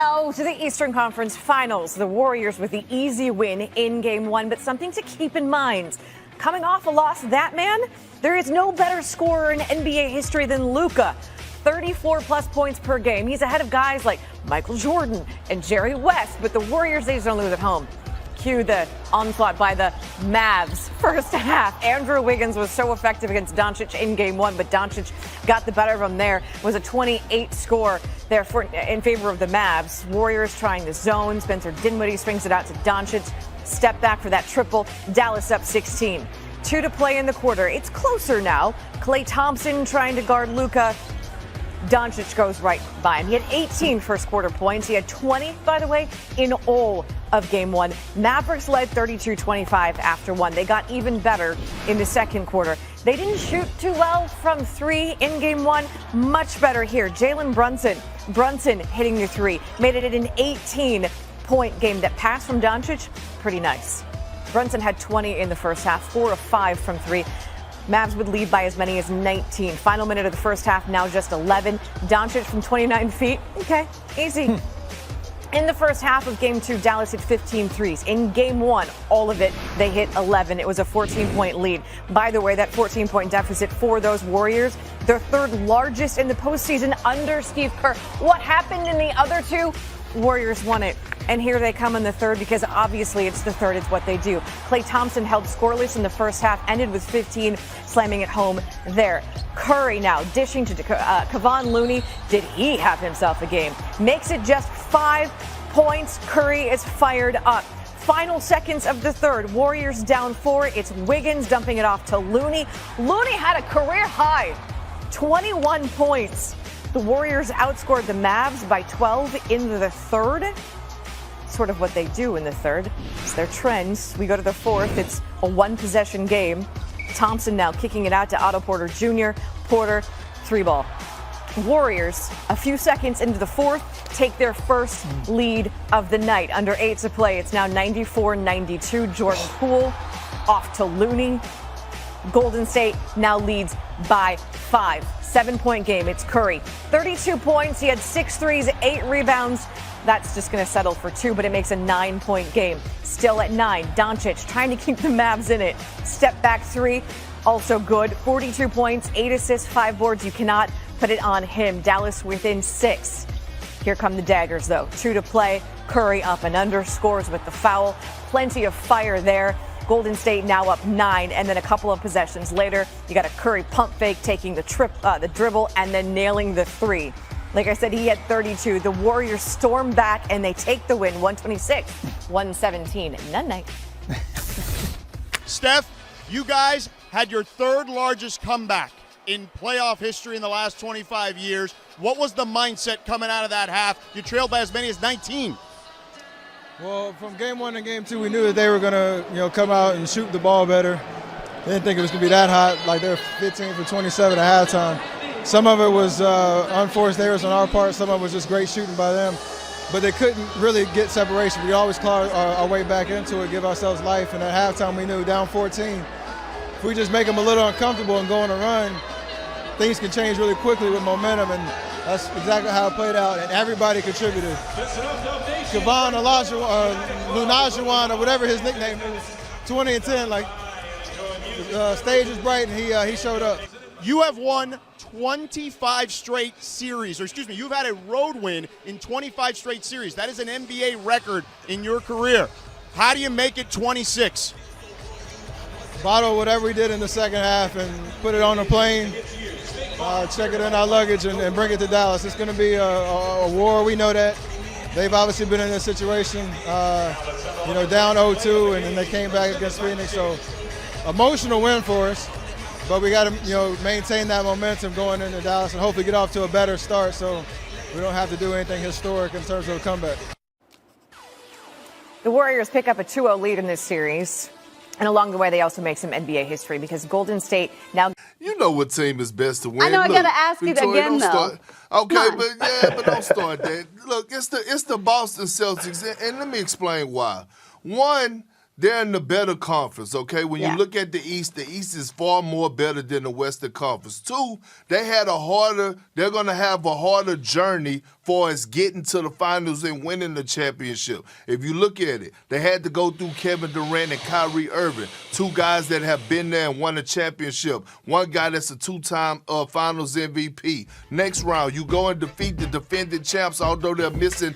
Now to the Eastern Conference Finals. The Warriors with the easy win in Game 1, but something to keep in mind. Coming off a loss, that man, there is no better scorer in NBA history than Luka. 34-plus points per game. He's ahead of guys like Michael Jordan and Jerry West, but the Warriors, they just don't lose at home. Cue the onslaught by the Mavs first half. Andrew Wiggins was so effective against Doncic in Game 1, but Doncic got the better of him there. It was a 28 score there in favor of the Mavs. Warriors trying the zone. Spencer Dinwiddie swings it out to Doncic. Step back for that triple. Dallas up 16. 2 to play in the quarter. It's closer now. Klay Thompson trying to guard Luka. Doncic goes right by him. He had 18 first quarter points. He had 20, by the way, in all of Game 1. Mavericks led 32-25 after 1. They got even better in the second quarter. They didn't shoot too well from 3 in Game 1. Much better here. Jalen Brunson hitting the 3. Made it an 18-point game. That pass from Doncic, pretty nice. Brunson had 20 in the first half, 4 of 5 from 3. Mavs would lead by as many as 19. Final minute of the first half, now just 11. Doncic from 29 feet. Okay, easy. In the first half of Game 2, Dallas hit 15 threes. In Game 1, all of it, they hit 11. It was a 14-point lead. By the way, that 14-point deficit for those Warriors, their third largest in the postseason under Steve Kerr. What happened in the other two? Warriors won it. And here they come in the third because obviously it's the third. It's what they do. Klay Thompson held scoreless in the first half, ended with 15, slamming it home there. Curry now dishing to Kevon Looney. Did he have himself a game? Makes it just 5 points. Curry is fired up. Final seconds of the third. Warriors down 4. It's Wiggins dumping it off to Looney. Looney had a career high, 21 points. The Warriors outscored the Mavs by 12 in the third. Sort of what they do in the third. It's their trends. We go to the fourth. It's a one-possession game. Thompson now kicking it out to Otto Porter Jr. Porter, 3-ball. Warriors, a few seconds into the fourth, take their first lead of the night. Under 8 to play, it's now 94-92. Jordan Poole off to Looney. Golden State now leads by 5. 7-point game. It's Curry. 32 points. He had 6 threes, 8 rebounds. That's just going to settle for 2, but it makes a 9-point game. Still at 9. Doncic trying to keep the Mavs in it. Step back 3, also good. 42 points, 8 assists, 5 boards. You cannot put it on him. Dallas within 6. Here come the daggers, though. 2 to play. Curry up and under. Scores with the foul. Plenty of fire there. Golden State now up 9, and then a couple of possessions later, you got a Curry pump fake, taking the dribble, and then nailing the 3. Like I said, he had 32. The Warriors storm back, and they take the win, 126-117. Night. Steph, you guys had your third largest comeback in playoff history in the last 25 years. What was the mindset coming out of that half? You trailed by as many as 19. Well, from Game 1 and Game 2, we knew that they were going to, come out and shoot the ball better. Didn't think it was going to be that hot. Like, they were 15 for 27 at halftime. Some of it was unforced errors on our part. Some of it was just great shooting by them. But they couldn't really get separation. We always claw our way back into it, give ourselves life. And at halftime, we knew down 14, if we just make them a little uncomfortable and go on a run, things can change really quickly with momentum. And that's exactly how it played out. And everybody contributed. Kevon Lunajuan, or whatever his nickname is, 20 and 10, like, the stage is bright, and he showed up. You have won 25 straight series, you've had a road win in 25 straight series. That is an NBA record in your career. How do you make it 26? Bottle whatever we did in the second half and put it on a plane, check it in our luggage, and bring it to Dallas. It's going to be a war. We know that. They've obviously been in this situation, down 0-2, and then they came back against Phoenix. So, emotional win for us. But we got to, maintain that momentum going into Dallas and hopefully get off to a better start so we don't have to do anything historic in terms of a comeback. The Warriors pick up a 2-0 lead in this series. And along the way, they also make some NBA history because Golden State now. You know what team is best to win. I know. I got to ask you again, though. Okay, but don't start that. Look, it's the Boston Celtics, and let me explain why. One, they're in the better conference, okay? When you look at the East is far more better than the Western Conference. Two, they're going to have a harder journey far as getting to the finals and winning the championship. If you look at it, they had to go through Kevin Durant and Kyrie Irving, two guys that have been there and won a championship. One guy that's a two-time finals MVP. Next round, you go and defeat the defending champs, although they're missing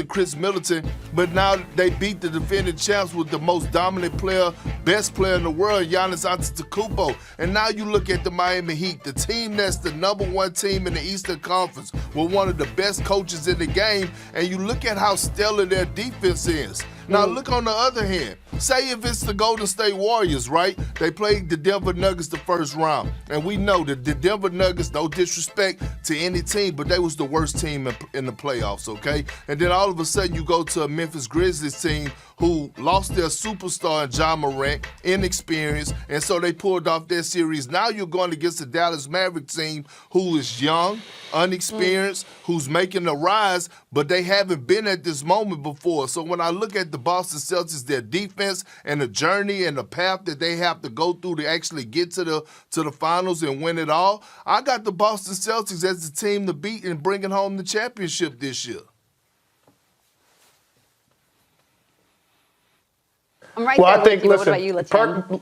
Chris Middleton, but now they beat the defending champs with the most dominant player, best player in the world, Giannis Antetokounmpo. And now you look at the Miami Heat, the team that's the number one team in the Eastern Conference, with one of the best coaches in the game, and you look at how stellar their defense is. Now look on the other hand. Say if it's the Golden State Warriors, right? They played the Denver Nuggets the first round. And we know that the Denver Nuggets, no disrespect to any team, but they was the worst team in the playoffs, okay? And then all of a sudden you go to a Memphis Grizzlies team who lost their superstar in Ja Morant, inexperienced, and so they pulled off their series. Now you're going against the Dallas Mavericks team who is young, unexperienced, who's making a rise, but they haven't been at this moment before. So when I look at the Boston Celtics, their defense and the journey and the path that they have to go through to actually get to the finals and win it all, I got the Boston Celtics as the team to beat and bringing home the championship this year. I'm right there with you. What about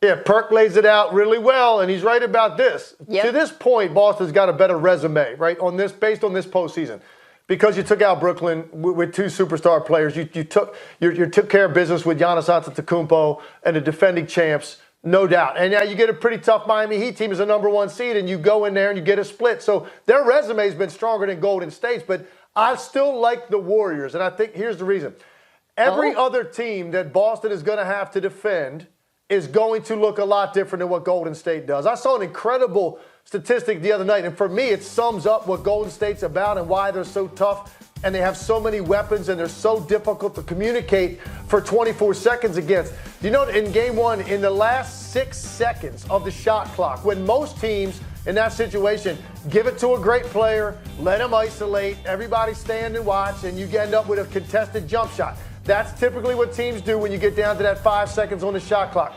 you, Perk lays it out really well, and he's right about this. Yep. To this point, Boston's got a better resume, right, based on this postseason. Because you took out Brooklyn with two superstar players, you took care of business with Giannis Antetokounmpo and the defending champs, no doubt. And now you get a pretty tough Miami Heat team as a number one seed, and you go in there and you get a split. So their resume's been stronger than Golden State's, but I still like the Warriors, and I think here's the reason. Every other team that Boston is going to have to defend is going to look a lot different than what Golden State does. I saw an incredible statistic the other night, and for me, it sums up what Golden State's about and why they're so tough, and they have so many weapons, and they're so difficult to communicate for 24 seconds against. You know, in Game 1, in the last 6 seconds of the shot clock, when most teams in that situation give it to a great player, let him isolate, everybody stand and watch, and you end up with a contested jump shot. That's typically what teams do when you get down to that 5 seconds on the shot clock.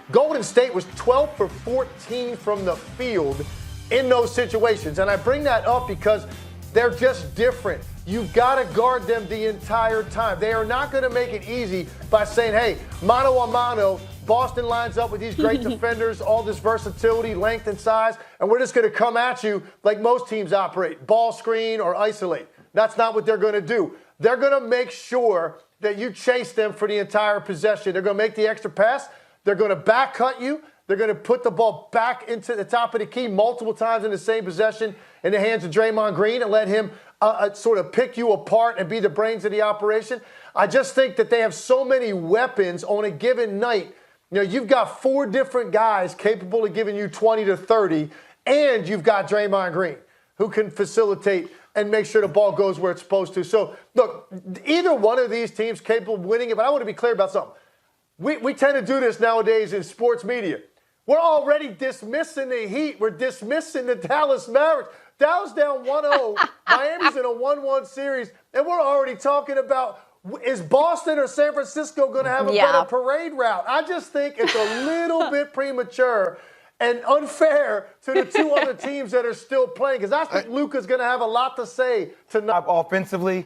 Golden State was 12 for 14 from the field in those situations. And I bring that up because they're just different. You've got to guard them the entire time. They are not going to make it easy by saying, hey, mano a mano, Boston lines up with these great defenders, all this versatility, length, and size, and we're just going to come at you like most teams operate, ball screen or isolate. That's not what they're going to do. They're going to make sure that you chase them for the entire possession. They're going to make the extra pass. They're going to back cut you. They're going to put the ball back into the top of the key multiple times in the same possession in the hands of Draymond Green and let him sort of pick you apart and be the brains of the operation. I just think that they have so many weapons on a given night. You know, you've got 4 different guys capable of giving you 20 to 30, and you've got Draymond Green who can facilitate and make sure the ball goes where it's supposed to. So, look, either one of these teams capable of winning it, but I want to be clear about something. We tend to do this nowadays in sports media. We're already dismissing the Heat. We're dismissing the Dallas Mavericks. Dallas down 1-0. Miami's in a 1-1 series, and we're already talking about, is Boston or San Francisco going to have a better parade route? I just think it's a little bit premature and unfair to the 2 other teams that are still playing, because I think Luka's going to have a lot to say tonight. Offensively,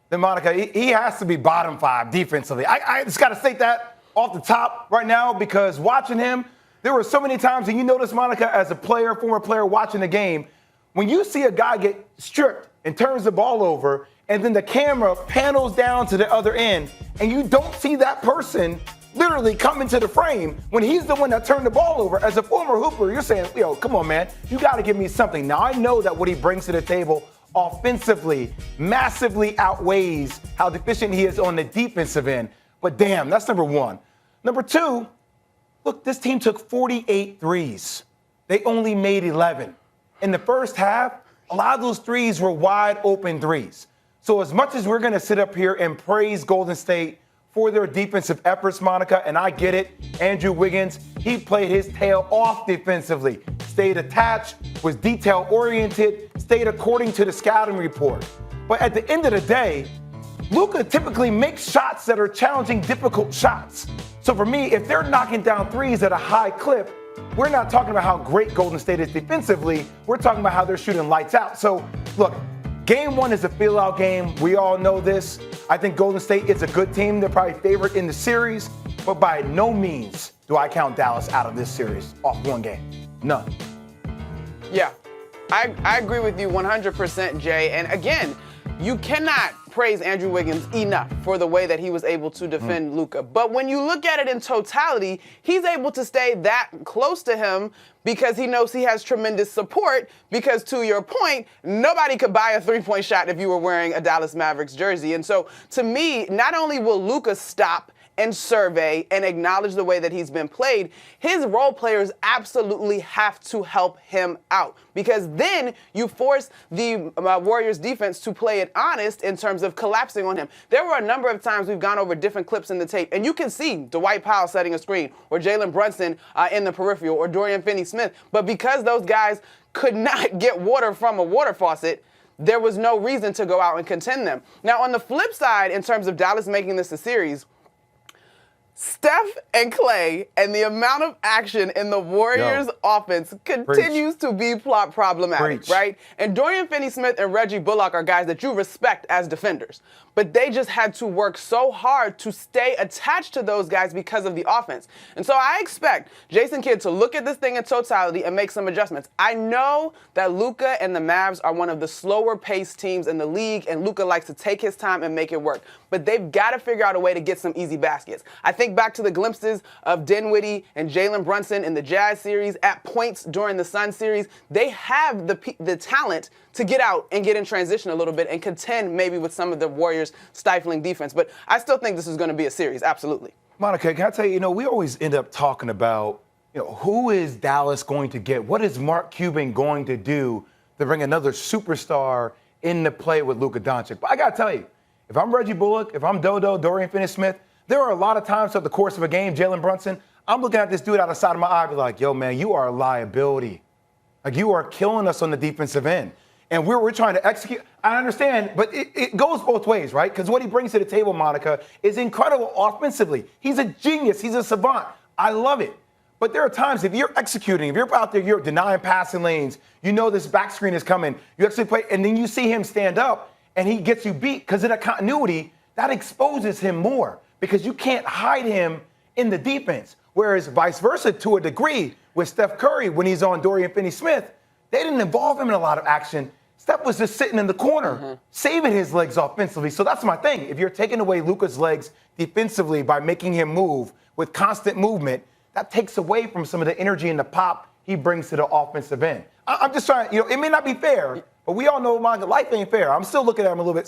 then Monica, he has to be bottom 5 defensively. I just got to state that off the top right now, because watching him, there were so many times, and you notice, Monica, as a player, former player watching the game, when you see a guy get stripped and turns the ball over, and then the camera panels down to the other end, and you don't see that person literally come into the frame when he's the one that turned the ball over. As a former hooper, you're saying, yo, come on, man, you got to give me something. Now, I know that what he brings to the table offensively massively outweighs how deficient he is on the defensive end. But damn, that's number 1. Number 2, look, this team took 48 threes. They only made 11. In the first half, a lot of those threes were wide open threes. So as much as we're going to sit up here and praise Golden State for their defensive efforts, Monica, and I get it, Andrew Wiggins, he played his tail off defensively, stayed attached, was detail-oriented, stayed according to the scouting report. But at the end of the day, Luka typically makes shots that are challenging, difficult shots. So for me, if they're knocking down threes at a high clip, we're not talking about how great Golden State is defensively. We're talking about how they're shooting lights out. So, look, Game 1 is a feel-out game. We all know this. I think Golden State is a good team. They're probably favorite in the series. But by no means do I count Dallas out of this series off one game. None. Yeah, I agree with you 100%, Jay. And again, you cannot praise Andrew Wiggins enough for the way that he was able to defend Luka. But when you look at it in totality, he's able to stay that close to him because he knows he has tremendous support because, to your point, nobody could buy a three-point shot if you were wearing a Dallas Mavericks jersey. And so, to me, not only will Luka stop and survey and acknowledge the way that he's been played, his role players absolutely have to help him out, because then you force the Warriors defense to play it honest in terms of collapsing on him. There were a number of times we've gone over different clips in the tape, and you can see Dwight Powell setting a screen, or Jalen Brunson in the peripheral, or Dorian Finney-Smith, but because those guys could not get water from a water faucet, there was no reason to go out and contend them. Now, on the flip side, in terms of Dallas making this a series, Steph and Clay and the amount of action in the Warriors offense continues to be problematic, right? And Dorian Finney-Smith and Reggie Bullock are guys that you respect as defenders. But they just had to work so hard to stay attached to those guys because of the offense. And so I expect Jason Kidd to look at this thing in totality and make some adjustments. I know that Luka and the Mavs are one of the slower-paced teams in the league, and Luka likes to take his time and make it work. But they've got to figure out a way to get some easy baskets. I think back to the glimpses of Dinwiddie and Jalen Brunson in the Jazz series, at points during the Sun series. They have the talent to get out and get in transition a little bit and contend maybe with some of the Warriors' stifling defense. But I still think this is going to be a series, absolutely. Monica, can I tell you, we always end up talking about, who is Dallas going to get? What is Mark Cuban going to do to bring another superstar into play with Luka Doncic? But I got to tell you, if I'm Reggie Bullock, if I'm Dodo, Dorian Finney-Smith, there are a lot of times throughout the course of a game, Jalen Brunson, I'm looking at this dude out the side of my eye and be like, yo, man, you are a liability. Like, you are killing us on the defensive end. And we're trying to execute. I understand, but it goes both ways, right? Because what he brings to the table, Monica, is incredible offensively. He's a genius. He's a savant. I love it. But there are times if you're executing, if you're out there, you're denying passing lanes, this back screen is coming, you actually play, and then you see him stand up and he gets you beat because of that continuity, that exposes him more because you can't hide him in the defense. Whereas vice versa to a degree with Steph Curry when he's on Dorian Finney-Smith, they didn't involve him in a lot of action. Steph was just sitting in the corner, saving his legs offensively. So that's my thing. If you're taking away Luka's legs defensively by making him move with constant movement, that takes away from some of the energy and the pop he brings to the offensive end. I'm just trying, it may not be fair, but we all know life ain't fair. I'm still looking at him a little bit